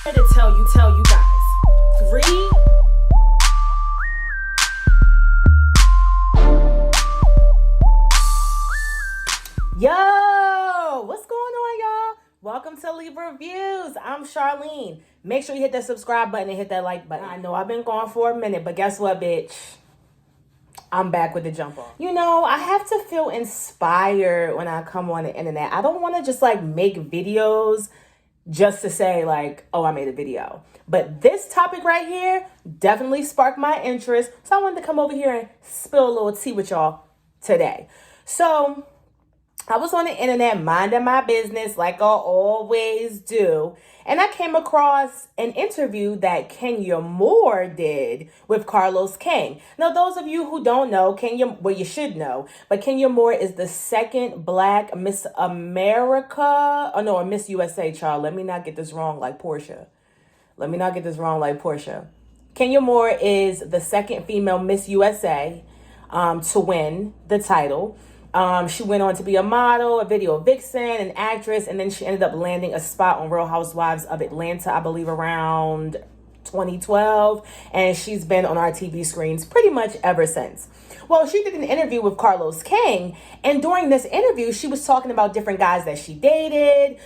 To tell you guys. Yo, what's going on, y'all? Welcome to Leave Reviews. I'm Charlene. Make sure you hit that subscribe button and hit that like button. I know I've been gone for a minute, but guess what, bitch? I'm back with the jump on. You know, I have to feel inspired when I come on the internet. I don't want to just make videos just to say oh, I made a video. But this topic right here definitely sparked my interest. So I wanted to come over here and spill a little tea with y'all today. So I was on the internet minding my business like I always do. And I came across an interview that Kenya Moore did with Carlos King. Now, those of you who don't know, you should know, but Kenya Moore is the second Black Miss America. Oh, no, or Miss USA, child. Let me not get this wrong like Portia. Kenya Moore is the second female Miss USA to win the title. She went on to be a model, a video vixen, an actress, and then she ended up landing a spot on Real Housewives of Atlanta, I believe around 2012. And she's been on our TV screens pretty much ever since. Well, she did an interview with Carlos King, and during this interview, she was talking about different guys that she dated,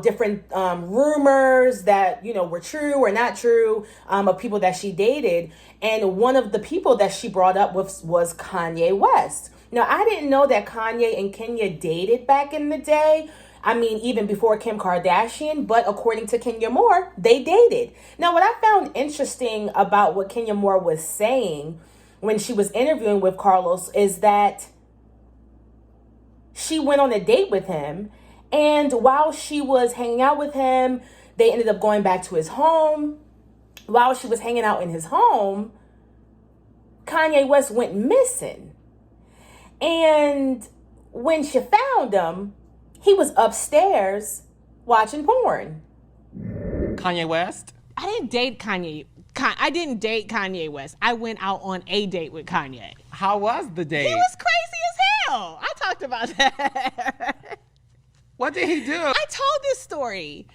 different rumors that, were true or not true of people that she dated. And one of the people that she brought up was Kanye West. Now, I didn't know that Kanye and Kenya dated back in the day. I mean, even before Kim Kardashian, but according to Kenya Moore, they dated. Now, what I found interesting about what Kenya Moore was saying when she was interviewing with Carlos is that she went on a date with him, and while she was hanging out with him, they ended up going back to his home. While she was hanging out in his home, Kanye West went missing. And when she found him, he was upstairs watching porn. Kanye West? I didn't date Kanye. I didn't date Kanye West. I went out on a date with Kanye. How was the date? He was crazy as hell. I talked about that. What did he do? I told this story.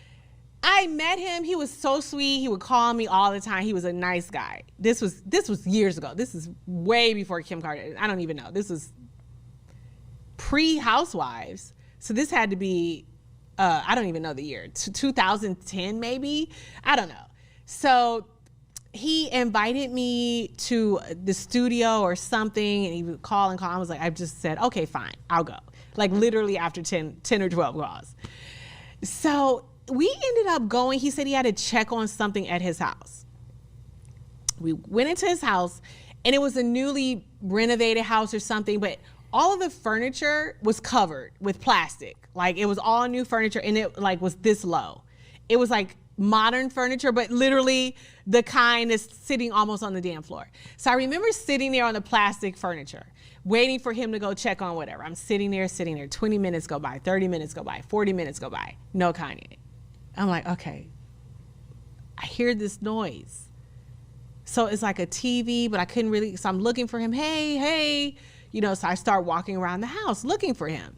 I met him. He was so sweet. He would call me all the time. He was a nice guy. This was years ago. This is way before Kim Kardashian. I don't even know. This was pre-Housewives. So this had to be, I don't even know the year, 2010 maybe? I don't know. So he invited me to the studio or something, and he would call and call. I was like, I just said, okay, fine, I'll go. Literally after 10 or 12 calls. So we ended up going. He said he had to check on something at his house. We went into his house, and it was a newly renovated house or something, but all of the furniture was covered with plastic. It was all new furniture, and it was this low. It was modern furniture, but literally the kind that's sitting almost on the damn floor. So I remember sitting there on the plastic furniture, waiting for him to go check on whatever. I'm sitting there. 20 minutes go by, 30 minutes go by, 40 minutes go by. No Kanye. I'm like, okay. I hear this noise. So it's like a TV, but I couldn't really, so I'm looking for him. Hey. So I start walking around the house looking for him.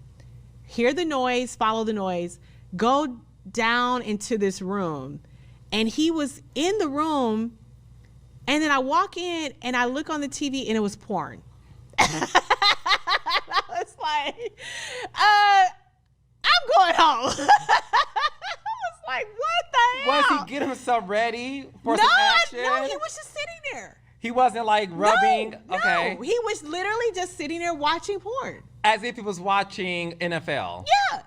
Hear the noise, follow the noise, go down into this room. And he was in the room. And then I walk in and I look on the TV and it was porn. I was like, I'm going home. I was like, what the hell? Was he getting himself ready for some action? No, he was just sitting there. He wasn't rubbing? No, okay. He was literally just sitting there watching porn. As if he was watching NFL. Yeah.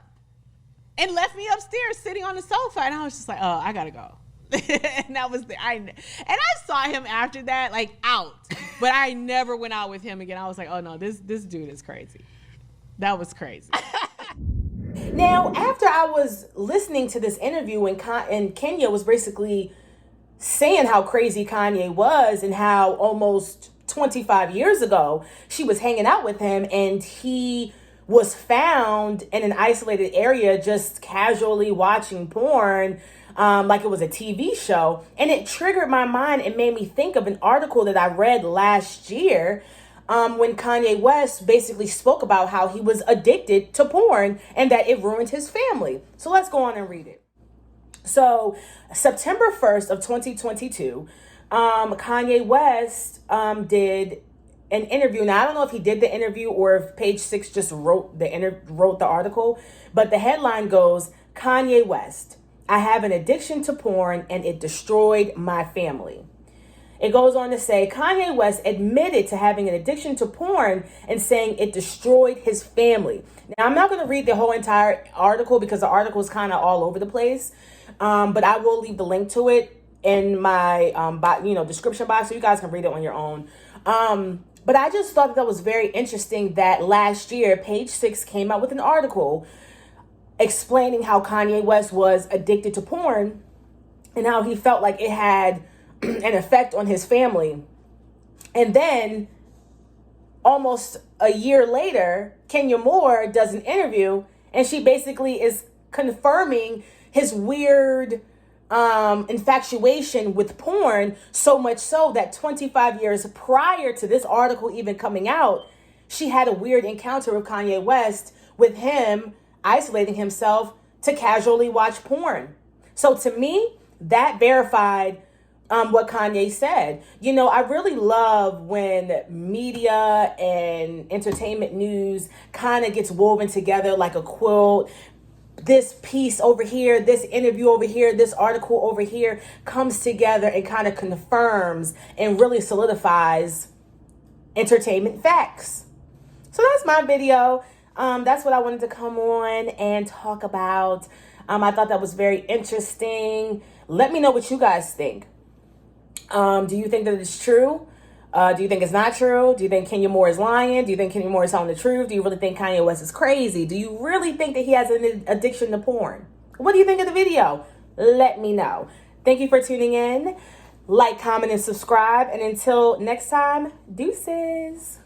And left me upstairs sitting on the sofa. And I was just like, oh, I gotta go. And that was and I saw him after that, out. But I never went out with him again. I was like, oh no, this dude is crazy. That was crazy. Now, after I was listening to this interview and Kenya was basically saying how crazy Kanye was and how almost 25 years ago she was hanging out with him and he was found in an isolated area just casually watching porn like it was a TV show. And it triggered my mind and made me think of an article that I read last year when Kanye West basically spoke about how he was addicted to porn and that it ruined his family. So let's go on and read it. So September 1st of 2022, Kanye West did an interview. Now I don't know if he did the interview or if Page Six just wrote the article, but the headline goes, Kanye West, I have an addiction to porn and it destroyed my family. It goes on to say Kanye West admitted to having an addiction to porn and saying it destroyed his family. Now, I'm not going to read the whole entire article because the article is kind of all over the place, but I will leave the link to it in my description box so you guys can read it on your own. But I just thought that was very interesting that last year, Page Six came out with an article explaining how Kanye West was addicted to porn and how he felt like it had an effect on his family. And then almost a year later, Kenya Moore does an interview and she basically is confirming his weird infatuation with porn, so much so that 25 years prior to this article even coming out, she had a weird encounter with Kanye West with him isolating himself to casually watch porn. So to me, that verified what Kanye said. You know, I really love when media and entertainment news kind of gets woven together like a quilt. This piece over here, this interview over here, this article over here comes together and kind of confirms and really solidifies entertainment facts. So that's my video. That's what I wanted to come on and talk about. I thought that was very interesting. Let me know what you guys think. Do you think that it's true? Do you think it's not true? Do you think Kenya Moore is lying? Do you think Kenya Moore is telling the truth? Do you really think Kanye West is crazy? Do you really think that he has an addiction to porn? What do you think of the video? Let me know. Thank you for tuning in. Like, comment, and subscribe. And until next time, deuces.